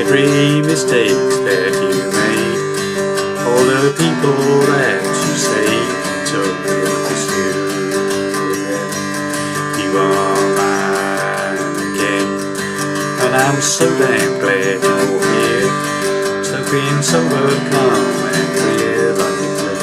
every mistake that you made, all the people that you saved, took notice you. You are mine again, and I'm so damn glad you're here. So being sober, calm and clear like you play.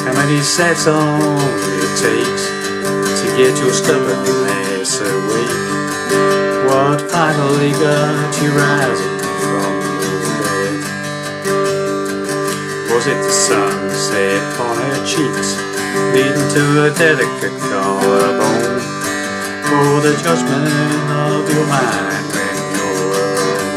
How many sad songs it takes to get your stubbornness away? What finally got you rising from your bed? Was it the sunset on her cheeks, leading to a delicate collarbone, or the judgment of your mind when you're alone?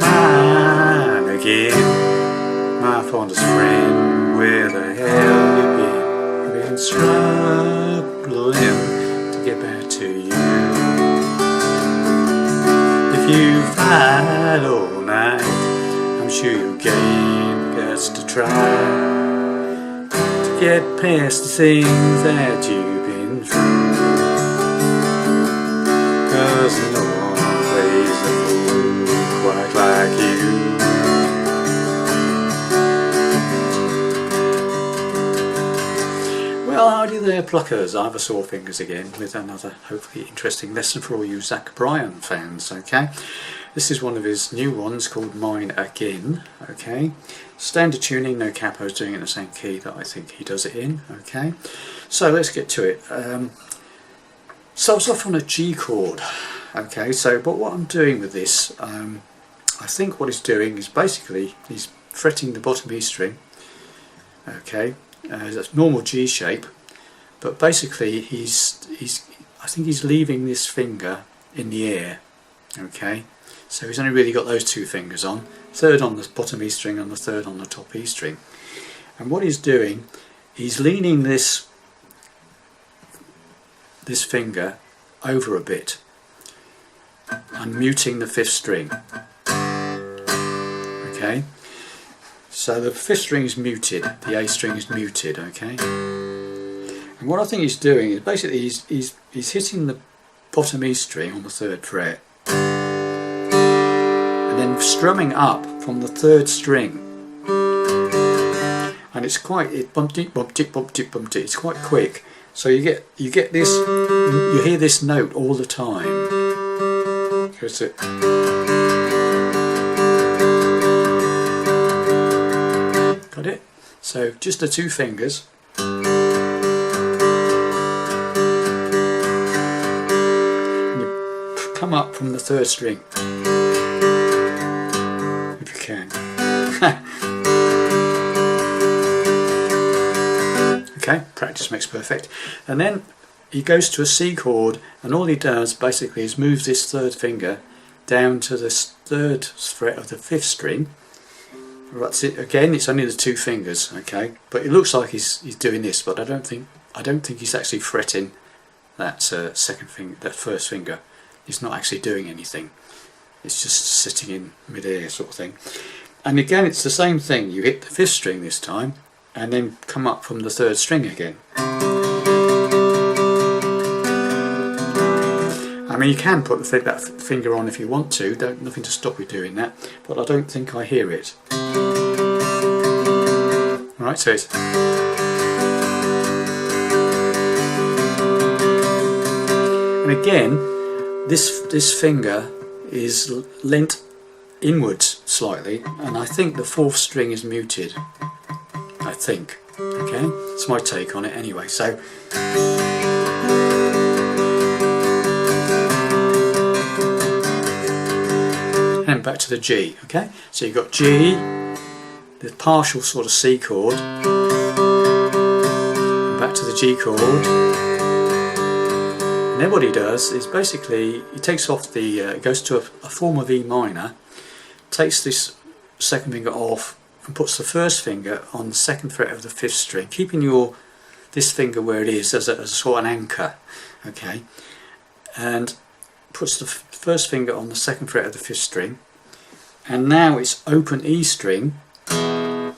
Mine again, my fondest friend, where the hell you been? Been struggling to get back to you. If you fight all night, I'm sure you'll gain guts to try to get past the things that you've been through. 'Cause no one plays the fool quite like you. Well, howdy there pluckers, Ivor Sore Fingers again with another hopefully interesting lesson for all you Bryan fans, okay? This is one of his new ones called Mine Again, okay? Standard tuning, no capos, doing it in the same key that I think he does it in, okay? So let's get to it. Starts off on a G chord, okay? So, but what I'm doing with this, I think what he's doing is basically he's fretting the bottom E string, okay? That's normal G shape, but basically I think he's leaving this finger in the air, okay? So he's only really got those two fingers on, third on the bottom E string and the third on the top E string. And what he's doing, he's leaning this finger over a bit and muting the fifth string, okay? So the fifth string is muted, the A string is muted, okay? And what I think he's doing is basically he's hitting the bottom E string on the third fret and then strumming up from the third string. And it's quite bump tick bump tick bump tick bump tick. It's quite quick. So you get this, you hear this note all the time. Here's it. Got it? So just the two fingers. And you come up from the third string. If you can. Okay, practice makes perfect. And then he goes to a C chord, and all he does basically is move this third finger down to the third fret of the fifth string. That's it. Again, it's only the two fingers, okay? But it looks like he's doing this, but I don't think he's actually fretting that second finger, that first finger. He's not actually doing anything. It's just sitting in mid-air sort of thing. And again, it's the same thing. You hit the fifth string this time, and then come up from the third string again. I mean, you can put that finger on if you want to. Nothing to stop you doing that. But I don't think I hear it. Alright, so it's... And again, this finger is lent inwards slightly, and I think the fourth string is muted. I think. Okay, it's my take on it anyway. So. And back to the G, okay? So you've got G, the partial sort of C chord, and back to the G chord, and then what he does is basically he takes off the, goes to a form of E minor, takes this second finger off and puts the first finger on the second fret of the fifth string, keeping this finger where it is as a sort of an anchor, okay? And puts the first finger on the second fret of the fifth string, and now it's open E string, and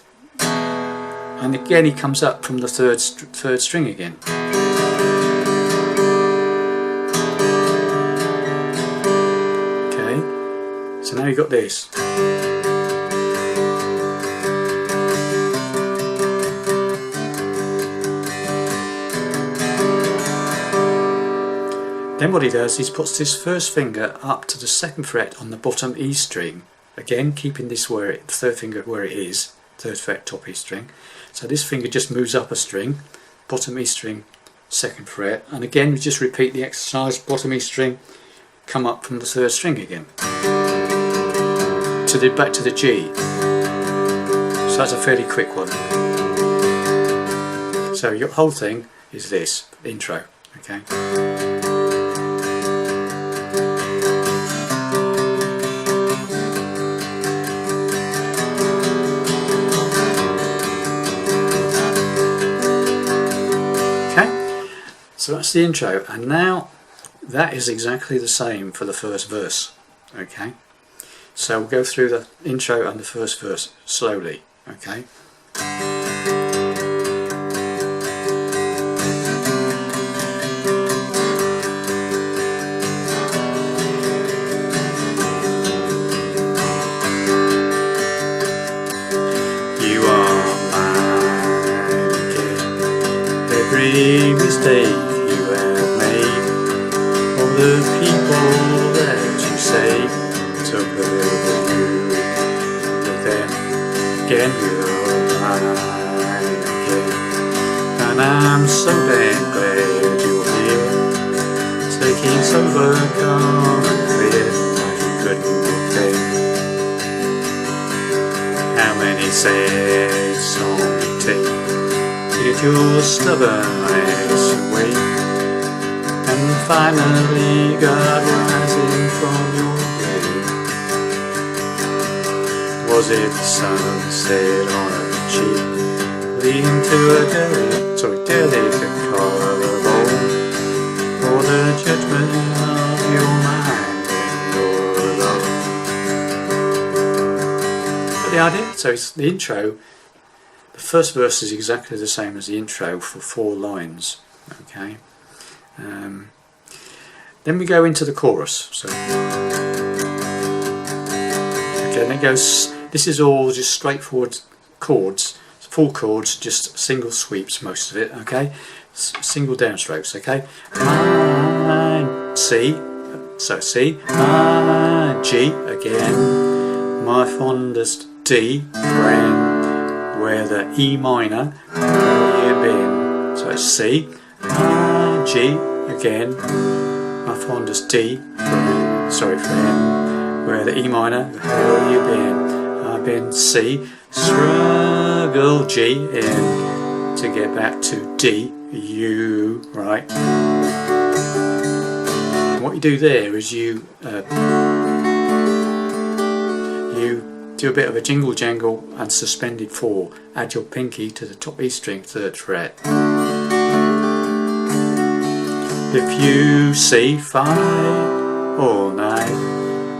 again he comes up from the third string again. now you've got this. Then what he does is puts his first finger up to the 2nd fret on the bottom E string. Again, keeping this where the 3rd finger where it is, 3rd fret top E string. So this finger just moves up a string, bottom E string, 2nd fret, and again we just repeat the exercise, bottom E string, come up from the 3rd string again. Back to the G. So that's a fairly quick one. So your whole thing is this, intro, okay? So that's the intro, and now that is exactly the same for the first verse, okay? So we'll go through the intro and the first verse slowly, okay? You are mine again, every mistake you have made, all the people that you say took a little you, but then again you're mine again, and I'm so damn glad you're here, taking sober, calm and clear, like you couldn't have been. How many sad songs you take, did your stubborn ass away, and finally got rising from your grave? Was it the sunset on a cheek, leading to a delicate collarbone, or the judgment of your mind when you're alone? But the idea, so it's the intro. The first verse is exactly the same as the intro for 4 lines, okay? Then we go into the chorus. So again, it goes. This is all just straightforward chords, 4 chords, just single sweeps, most of it, okay? Single downstrokes, okay? My C, so C, my G again, my fondest D, friend, where the E minor, where you been? So it's C, my G again, my fondest D, friend, where the E minor, where you been? I've been C, struggle G in to get back to D, U, right? And what you do there is you do a bit of a jingle jangle and suspended 4. Add your pinky to the top E string, 3rd fret. If you C, 5 all night,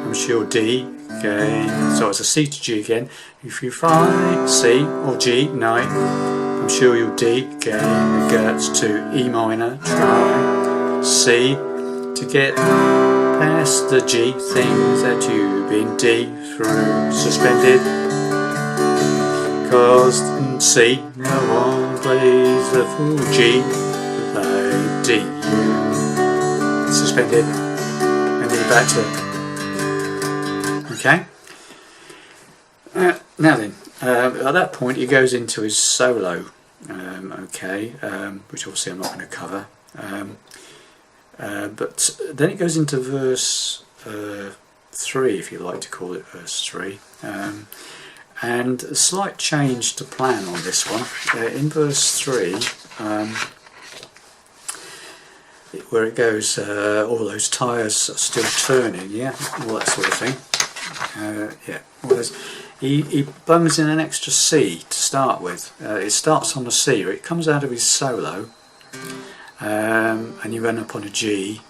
I'm sure D again. So it's a C to G again. If you 5, C or G night, I'm sure you'll D again. The guts to E minor, try C to get past the G things that you've been D through, suspended. Cause in C no one plays the full G like D, U, suspended, and then back to. Okay. Now then, at that point he goes into his solo, which obviously I'm not going to cover, but then it goes into verse 3, if you like to call it verse 3, and a slight change to plan on this one. In verse 3, where it goes, all those tyres are still turning, yeah, all that sort of thing. Well, he bums in an extra C to start with. It starts on a C, or it comes out of his solo, and you end up on a G.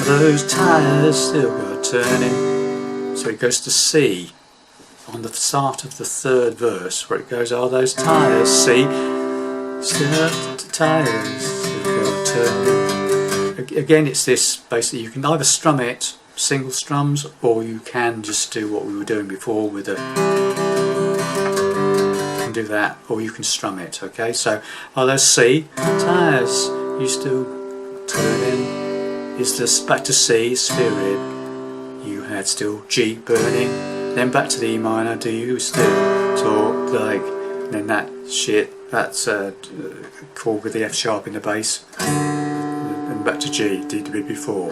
Those tyres still got turning. So it goes to C on the start of the 3rd verse, where it goes, "Are those tyres, C, still tyres still got turning?" Again, it's this basically you can either strum it single strums, or you can just do what we were doing before with a, you can do that, or you can strum it. Okay, so let's see. Tires, you still turning, is this back to C, spirit, you had still G burning, then back to the E minor, do you still talk like, then that shit, that's a chord with the F sharp in the bass, and back to G, did we before.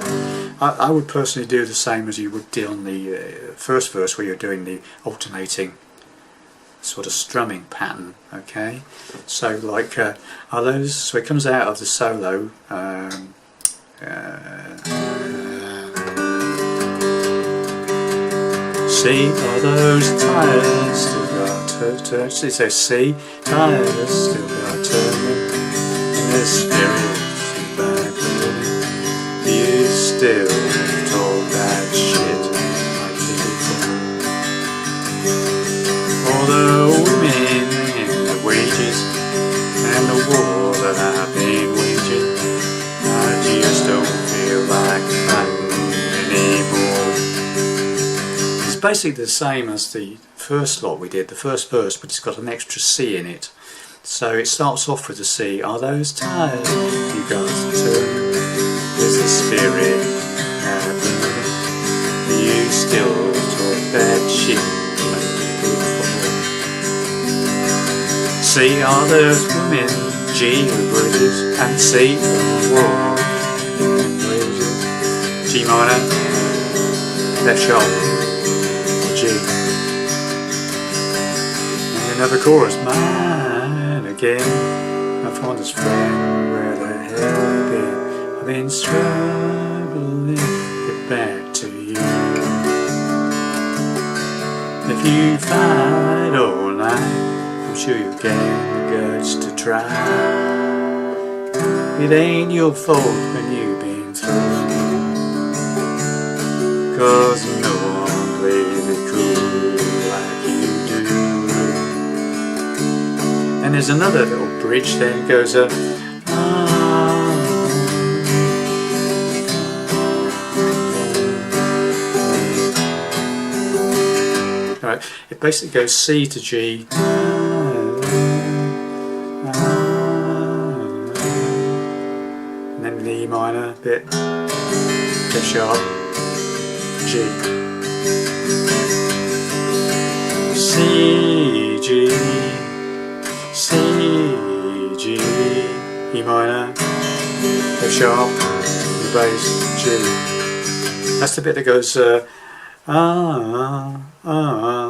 I would personally do the same as you would do on the first verse, where you're doing the alternating sort of strumming pattern. Okay, so like are those, so it comes out of the solo, see, are those tires still got turn, it says see, tires still got turning, and the spirit back burning, you still talk that shit like before. All the women and the wages and the war that I've been waging, I just don't feel like fighting anymore. It's basically the same as the first lot we did, the first verse, but it's got an extra C in it. So it starts off with the C. Are those tired? You got to turn. There's a spirit happening. You still talk that shit like before. C, are those women? G, the bridges, and C, the war. G minor, F sharp, G. And another chorus, mine again. I found this friend, where the hell have been? I've been struggling to get back to you. If you fight all night, I'm sure you'll get the guts to try. It ain't your fault when you've been through, 'cause no one plays it cool like you do. And there's another little bridge then, it goes up. Right, it basically goes C to G, and then the E minor bit, F sharp, G, C, G, C, G, E minor, F sharp, the bass, G. That's the bit that goes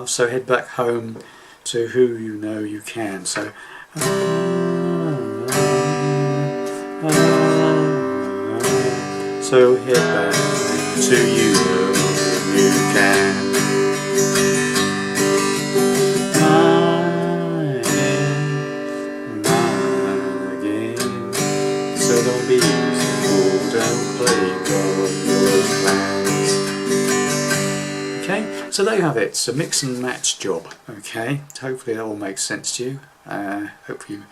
so head back home to who you know you can. So so head back to you know you can. Mine again. So don't be easy, don't play God your plans. Okay, so there you have it. It's a mix and match job. Okay, hopefully that all makes sense to you. Hope you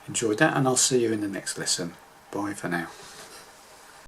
enjoyed that, and I'll see you in the next lesson. Bye for now.